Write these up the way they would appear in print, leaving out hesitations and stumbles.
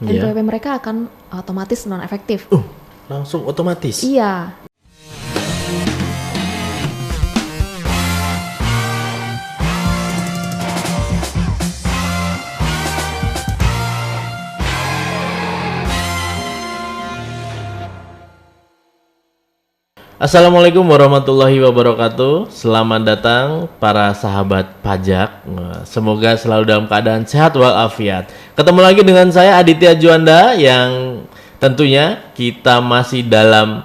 NPWP mereka akan otomatis non efektif. Langsung otomatis. Iya. Assalamualaikum warahmatullahi wabarakatuh. Selamat datang para sahabat pajak. Semoga selalu dalam keadaan sehat walafiat. Ketemu lagi dengan saya Aditya Juanda, yang tentunya kita masih dalam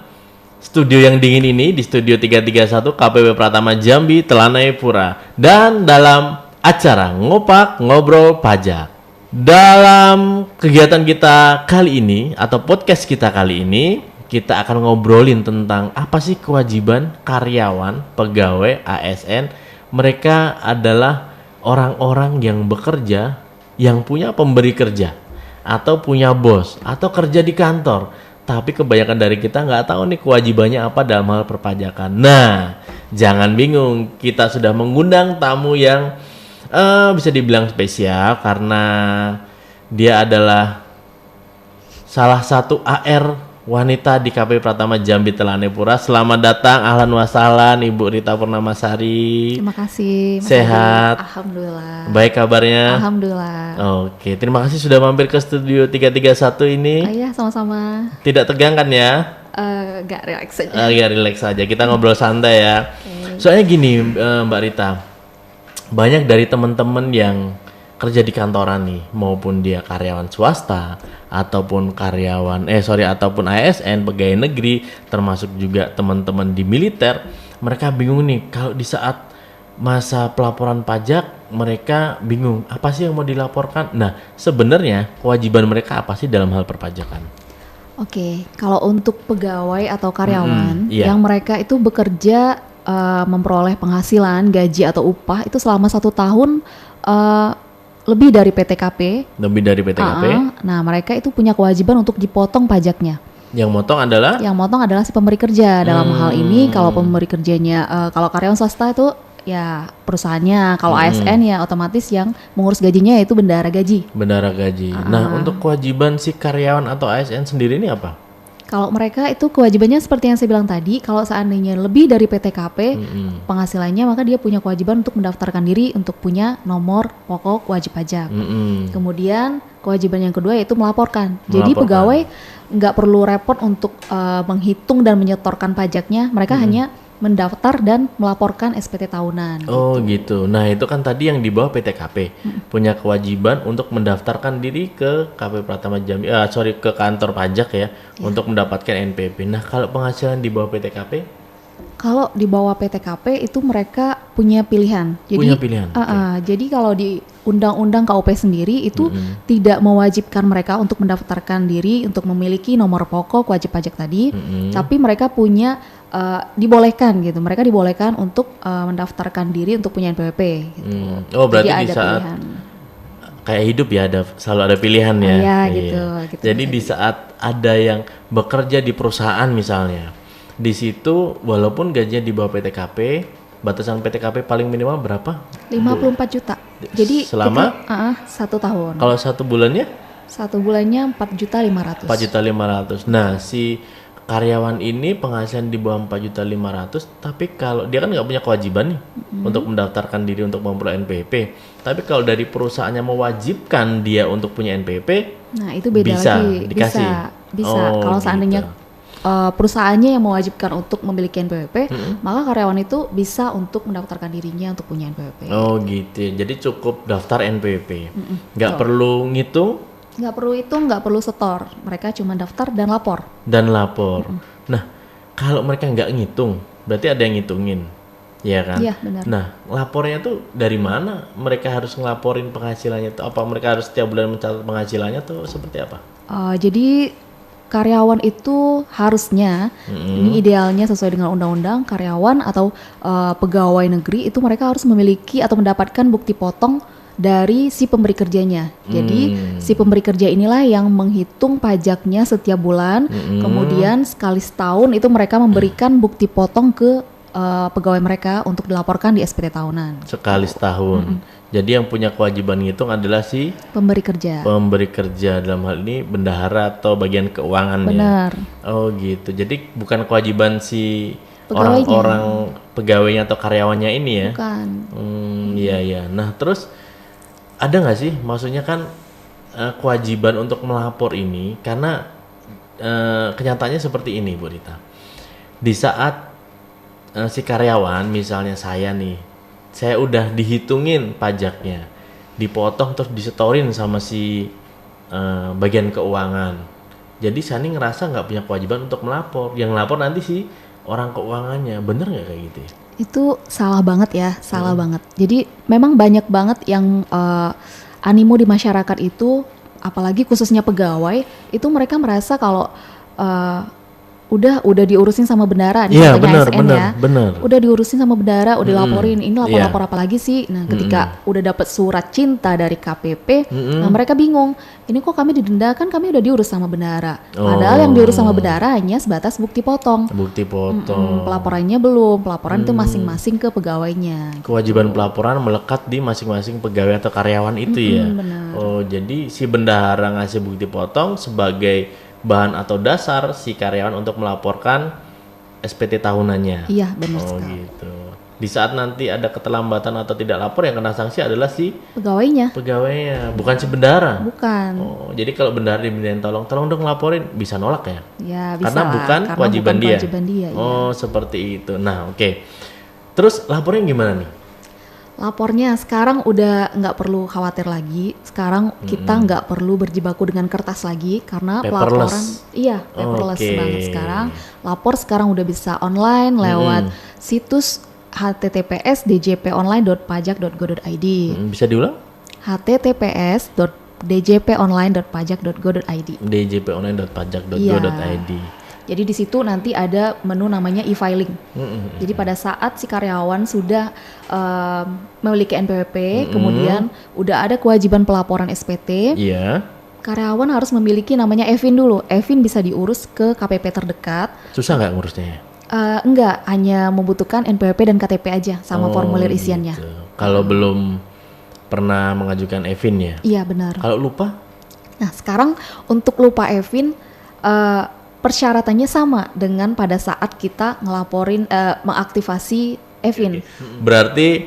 studio yang dingin ini di Studio 331 KPW Pratama Jambi, Telanai Pura, dan dalam acara Ngopak Ngobrol Pajak. Dalam kegiatan kita kali ini atau podcast kita kali ini, kita akan ngobrolin tentang apa sih kewajiban karyawan, pegawai ASN. Mereka adalah orang-orang yang bekerja, yang punya pemberi kerja, atau punya bos, atau kerja di kantor. Tapi kebanyakan dari kita nggak tahu nih kewajibannya apa dalam hal perpajakan. Nah, jangan bingung, kita sudah mengundang tamu yang bisa dibilang spesial karena dia adalah salah satu AR wanita di KPW Pratama Jambi, Telanai Pura. Selamat datang, ahlan wa sahlan Ibu Rita Purnamasari. Terima kasih. Sehat? Alhamdulillah. Baik kabarnya? Alhamdulillah. Oke, terima kasih sudah mampir ke Studio 331 ini. Iya, sama-sama. Tidak tegang kan ya? Gak relax aja. Ya relax aja, kita ngobrol santai ya. Soalnya gini Mbak Rita, banyak dari teman-teman yang kerja di kantoran nih, maupun dia karyawan swasta ataupun ataupun ASN, pegawai negeri, termasuk juga teman-teman di militer. Mereka bingung nih kalau di saat masa pelaporan pajak, mereka bingung apa sih yang mau dilaporkan. Nah, sebenarnya kewajiban mereka apa sih dalam hal perpajakan? Oke, kalau untuk pegawai atau karyawan iya. yang mereka itu bekerja memperoleh penghasilan, gaji atau upah itu selama 1 tahun lebih dari PTKP. Lebih dari PTKP. Nah, mereka itu punya kewajiban untuk dipotong pajaknya. Yang motong adalah? Yang motong adalah si pemberi kerja. Dalam hal ini, kalau pemberi kerjanya, kalau karyawan swasta itu ya perusahaannya. Kalau ASN ya otomatis yang mengurus gajinya yaitu bendahara gaji. Bendahara gaji. Nah, untuk kewajiban si karyawan atau ASN sendiri ini apa? Kalau mereka itu kewajibannya seperti yang saya bilang tadi, kalau seandainya lebih dari PTKP penghasilannya, maka dia punya kewajiban untuk mendaftarkan diri untuk punya nomor pokok wajib pajak. Kemudian kewajiban yang kedua yaitu melaporkan. Jadi pegawai nggak perlu repot untuk menghitung dan menyetorkan pajaknya, mereka hanya mendaftar dan melaporkan SPT tahunan. Oh gitu. Nah itu kan tadi yang di bawah PTKP punya kewajiban untuk mendaftarkan diri ke KPW Pratama Jambi, ke kantor pajak ya, untuk mendapatkan NPWP. Nah kalau penghasilan di bawah PTKP? Kalau di bawah PTKP itu mereka punya pilihan. Jadi, punya pilihan. Jadi kalau di Undang-Undang KUP sendiri itu tidak mewajibkan mereka untuk mendaftarkan diri untuk memiliki nomor pokok wajib pajak tadi, tapi mereka punya dibolehkan gitu. Mereka dibolehkan untuk mendaftarkan diri untuk punya NPWP. Gitu. Oh berarti jadi di saat pilihan. Kayak hidup ya, selalu ada pilihan ya. Iya gitu. Jadi di saat ada yang bekerja di perusahaan misalnya, di situ walaupun gajinya di bawah PTKP, batasan PTKP paling minimal berapa? 54 juta. Jadi selama 1 tahun. Kalau 1 bulannya? 1 bulannya 4.500.000. 4.500.000. Nah, si karyawan ini penghasilan di bawah 4.500.000, tapi kalau dia kan nggak punya kewajiban nih untuk mendaftarkan diri untuk memperoleh NPWP. Tapi kalau dari perusahaannya mewajibkan dia untuk punya NPWP, nah itu beda bisa lagi. Dikasih. Bisa. Kalau seandainya perusahaannya yang mewajibkan untuk memiliki NPWP, maka karyawan itu bisa untuk mendaftarkan dirinya untuk punya NPWP. Oh gitu. Jadi cukup daftar NPWP. Nggak perlu ngitung? Nggak perlu hitung, nggak perlu setor. Mereka cuma daftar dan lapor. Nah, kalau mereka nggak ngitung, berarti ada yang ngitungin, ya kan? Iya, benar. Nah, lapornya tuh dari mana? Mereka harus ngelaporin penghasilannya tuh? Apa mereka harus setiap bulan mencatat penghasilannya tuh seperti apa? Jadi karyawan itu harusnya, ini idealnya sesuai dengan undang-undang, karyawan atau pegawai negeri itu mereka harus memiliki atau mendapatkan bukti potong dari si pemberi kerjanya. Jadi si pemberi kerja inilah yang menghitung pajaknya setiap bulan, kemudian sekali setahun itu mereka memberikan bukti potong ke pegawai mereka untuk dilaporkan di SPT tahunan. Sekali setahun. Jadi yang punya kewajiban ngitung adalah si Pemberi kerja. pemberi kerja, dalam hal ini bendahara atau bagian keuangannya. Benar. Oh gitu. Jadi bukan kewajiban si Pegawainya. orang-orang pegawainya atau karyawannya ini ya. Bukan. Iya iya. Nah terus ada nggak sih, maksudnya kan kewajiban untuk melapor ini karena kenyataannya seperti ini Bu Rita. Di saat si karyawan, misalnya saya nih, saya udah dihitungin pajaknya, dipotong terus disetorin sama si bagian keuangan. Jadi saya nih ngerasa nggak punya kewajiban untuk melapor. Yang melapor nanti si orang keuangannya. Bener nggak kayak gitu ya? Itu salah banget ya, salah banget. Jadi memang banyak banget yang animo di masyarakat itu, apalagi khususnya pegawai, itu mereka merasa kalau udah diurusin sama bendara nih, Iya, katanya bener, ASN bener. udah diurusin sama bendara, udah laporin, ini lapor-lapor Iya. apa lagi sih? Nah ketika udah dapet surat cinta dari KPP, nah mereka bingung, ini kok kami didenda, kan kami udah diurus sama bendara. Padahal yang diurus sama bendara hanya sebatas bukti potong. Bukti potong. Pelaporannya belum, pelaporan itu masing-masing ke pegawainya. Kewajiban pelaporan melekat di masing-masing pegawai atau karyawan itu ya. Benar. Oh, jadi si bendahara ngasih bukti potong sebagai bahan atau dasar si karyawan untuk melaporkan SPT tahunannya. Iya, benar Oh sekali. gitu. Di saat nanti ada keterlambatan atau tidak lapor, yang kena sanksi adalah si Pegawainya, pegawainya, bukan si bendahara. bukan. Oh, jadi kalau bendahara dimintain tolong dong laporin, bisa nolak ya? Ya bisa Karena lah, bukan karena kewajiban bukan dia. kewajiban dia, iya. Oh, seperti itu. Nah, oke. Terus lapornya gimana nih? Lapornya sekarang udah nggak perlu khawatir lagi. Sekarang kita nggak perlu berjibaku dengan kertas lagi karena Paperless. pelaporan, iya paperless Oke. banget sekarang. Lapor sekarang udah bisa online lewat situs https://djponline.pajak.go.id. Bisa diulang? https://djponline.pajak.go.id. djponline.pajak.go.id. Jadi di situ nanti ada menu namanya e-filing. Jadi pada saat si karyawan sudah memiliki NPWP, kemudian udah ada kewajiban pelaporan SPT, Iya. karyawan harus memiliki namanya EVIN dulu. EVIN bisa diurus ke KPP terdekat. Susah nggak ngurusnya ya? Enggak, hanya membutuhkan NPWP dan KTP aja sama formulir isiannya. Gitu. Kalau belum pernah mengajukan EVIN ya? Iya benar. Kalau lupa? Nah sekarang untuk lupa EVIN, persyaratannya sama dengan pada saat kita ngelaporin, mengaktifasi EVIN. Berarti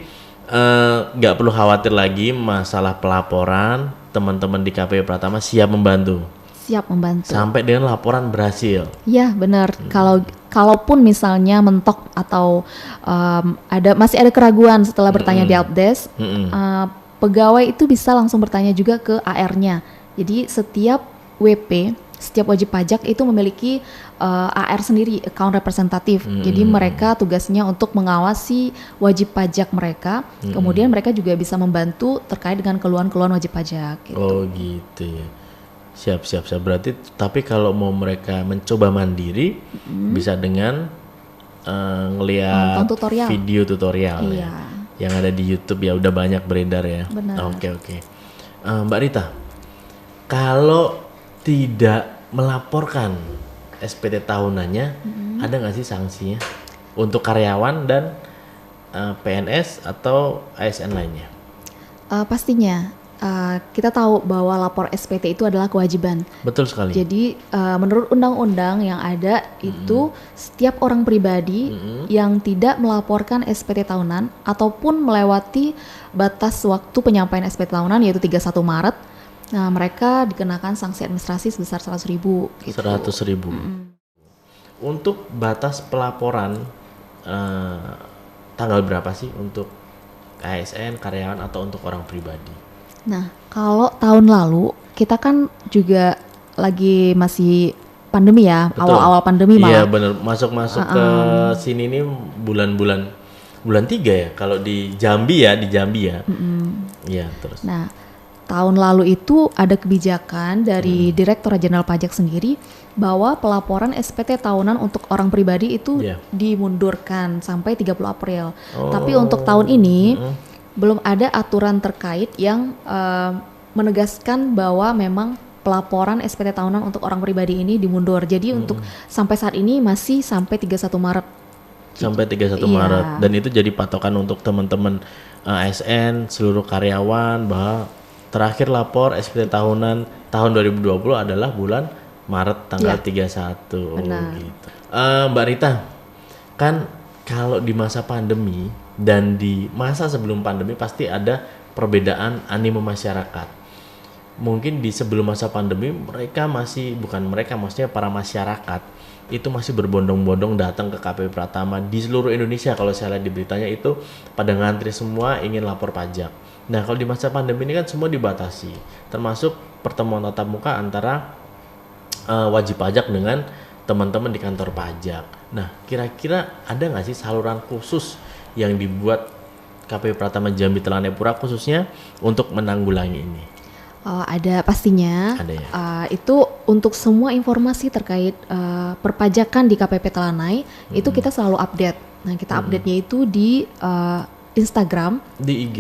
nggak perlu khawatir lagi masalah pelaporan. Teman-teman di KPP Pratama siap membantu Siap membantu. sampai dengan laporan berhasil. Iya benar. Kalaupun misalnya mentok atau masih ada keraguan setelah bertanya di helpdesk, pegawai itu bisa langsung bertanya juga ke AR-nya. Jadi setiap WP, setiap wajib pajak itu memiliki AR sendiri, account representatif. Jadi mereka tugasnya untuk mengawasi wajib pajak mereka. Kemudian mereka juga bisa membantu terkait dengan keluhan-keluhan wajib pajak. Gitu. Oh gitu ya. Siap. Berarti tapi kalau mau mereka mencoba mandiri bisa dengan ngelihat Nonton tutorial. video tutorial Iya. ya. Yang ada di YouTube ya, udah banyak beredar ya. Benar. Oke. Mbak Rita, kalau tidak melaporkan SPT tahunannya, ada nggak sih sanksinya untuk karyawan dan PNS atau ASN lainnya? Pastinya. Kita tahu bahwa lapor SPT itu adalah kewajiban. Betul sekali. Jadi menurut undang-undang yang ada itu setiap orang pribadi yang tidak melaporkan SPT tahunan ataupun melewati batas waktu penyampaian SPT tahunan yaitu 31 Maret, nah mereka dikenakan sanksi administrasi sebesar 100.000 gitu. 100.000. Untuk batas pelaporan tanggal berapa sih untuk ASN, karyawan atau untuk orang pribadi? Nah, kalau tahun lalu kita kan juga masih pandemi ya, Betul. awal-awal pandemi Iya malah. bener, masuk ke sini nih bulan 3 ya, kalau di Jambi ya. Iya terus. Nah, tahun lalu itu ada kebijakan dari Direktorat Jenderal Pajak sendiri bahwa pelaporan SPT tahunan untuk orang pribadi itu dimundurkan sampai 30 April. Tapi untuk tahun ini belum ada aturan terkait yang menegaskan bahwa memang pelaporan SPT tahunan untuk orang pribadi ini dimundur. Jadi untuk sampai saat ini masih sampai 31 Maret. Sampai 31 Maret. Dan itu jadi patokan untuk teman-teman ASN, seluruh karyawan bahwa terakhir lapor SPT tahunan tahun 2020 adalah bulan Maret tanggal 31. Benar. Gitu. Mbak Rita, kan kalau di masa pandemi dan di masa sebelum pandemi pasti ada perbedaan animo masyarakat. Mungkin di sebelum masa pandemi maksudnya para masyarakat itu masih berbondong-bondong datang ke KPP Pratama di seluruh Indonesia. Kalau saya lihat di beritanya itu pada ngantri semua ingin lapor pajak. Nah, kalau di masa pandemi ini kan semua dibatasi, termasuk pertemuan tatap muka antara wajib pajak dengan teman-teman di kantor pajak. Nah, kira-kira ada nggak sih saluran khusus yang dibuat KPP Pratama Jambi Telanepura khususnya untuk menanggulangi ini? Ada pastinya. Ada ya? Itu untuk semua informasi terkait perpajakan di KPP Telanai itu kita selalu update. Nah, kita update-nya itu di Instagram. Di IG.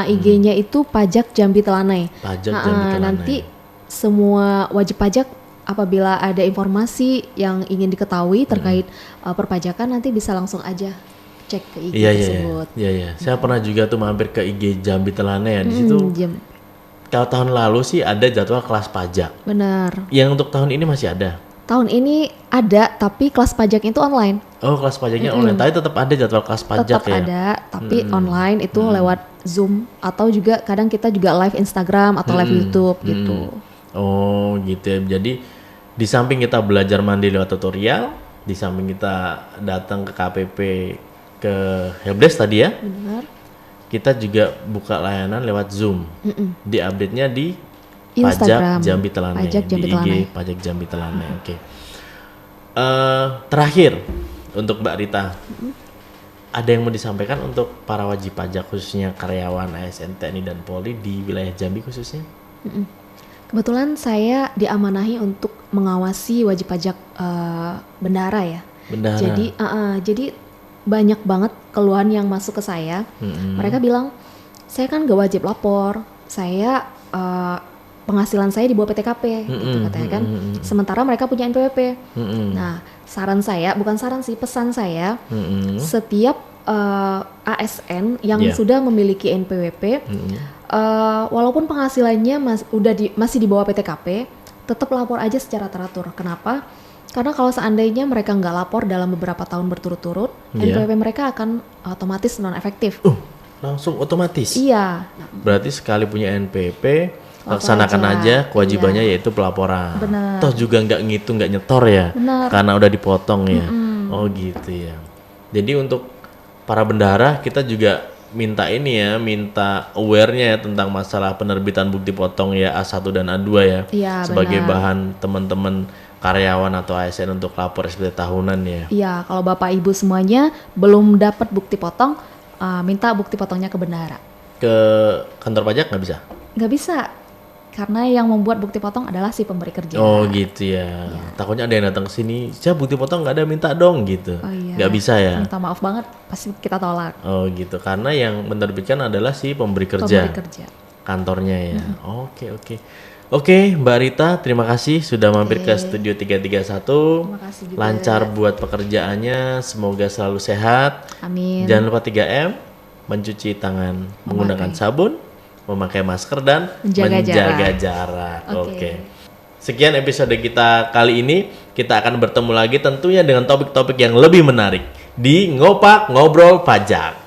IG-nya itu Pajak Jambi Telanai. Pajak Jambi Telanai. Nanti semua wajib pajak apabila ada informasi yang ingin diketahui terkait perpajakan nanti bisa langsung aja cek ke IG tersebut. Iya. Saya pernah juga tuh mampir ke IG Jambi Telanai ya. Di situ kalau tahun lalu sih ada jadwal kelas pajak. Benar. Yang untuk tahun ini masih ada? Tahun ini ada, tapi kelas pajak itu online. Oh, kelas pajaknya online. Tapi tetap ada jadwal kelas pajak tetap ya? Tetap ada, tapi online itu lewat Zoom. Atau juga kadang kita juga live Instagram atau live YouTube gitu. Oh gitu ya. Jadi di samping kita belajar mandiri lewat tutorial, di samping kita datang ke KPP ke Helpdesk tadi ya. Benar. Kita juga buka layanan lewat Zoom. Di update-nya di Instagram, Pajak Jambi Telanai, Pajak Jambi di IG Telanai. Pajak Jambi Telanai. Oke. Terakhir untuk Mbak Rita, ada yang mau disampaikan untuk para wajib pajak khususnya karyawan ASN, TNI dan Polri di wilayah Jambi khususnya? Kebetulan saya diamanahi untuk mengawasi wajib pajak bendara ya. Bendara. Jadi banyak banget keluhan yang masuk ke saya. Mereka bilang, saya kan gak wajib lapor, saya penghasilan saya di bawah PTKP, gitu katanya kan. Sementara mereka punya NPWP. Nah, pesan saya, setiap ASN yang sudah memiliki NPWP, walaupun penghasilannya masih di bawah PTKP, tetap lapor aja secara teratur. Kenapa? Karena kalau seandainya mereka nggak lapor dalam beberapa tahun berturut-turut, NPWP mereka akan otomatis non-efektif. Langsung otomatis? Iya. Berarti sekali punya NPWP, laksanakan aja kewajibannya yaitu pelaporan. Benar. Toh juga nggak ngitung, nggak nyetor ya? Benar. Karena udah dipotong ya? Oh gitu ya. Jadi untuk para bendahara kita juga minta aware-nya ya tentang masalah penerbitan bukti potong ya A1 dan A2 ya. Iya, sebagai benar. bahan teman-teman karyawan atau ASN untuk lapor SPT tahunan ya. Iya, kalau Bapak Ibu semuanya belum dapat bukti potong, minta bukti potongnya ke bendahara. Ke kantor pajak nggak bisa? Nggak bisa, karena yang membuat bukti potong adalah si pemberi kerja. Oh gitu ya. Takutnya ada yang datang ke sini, saya bukti potong nggak ada, minta dong gitu. Oh, iya. Nggak bisa ya? Minta maaf banget, pasti kita tolak. Oh gitu, karena yang menerbitkan adalah si pemberi kerja. Pemberi kerja. Kantornya ya. Oke, Mbak Rita, terima kasih sudah mampir ke Studio 331. Terima kasih juga. Lancar buat pekerjaannya, semoga selalu sehat. Amin. Jangan lupa 3M, mencuci tangan menggunakan sabun, memakai masker dan menjaga jarak. Oke. Sekian episode kita kali ini. Kita akan bertemu lagi tentunya dengan topik-topik yang lebih menarik di Ngopak Ngobrol Pajak.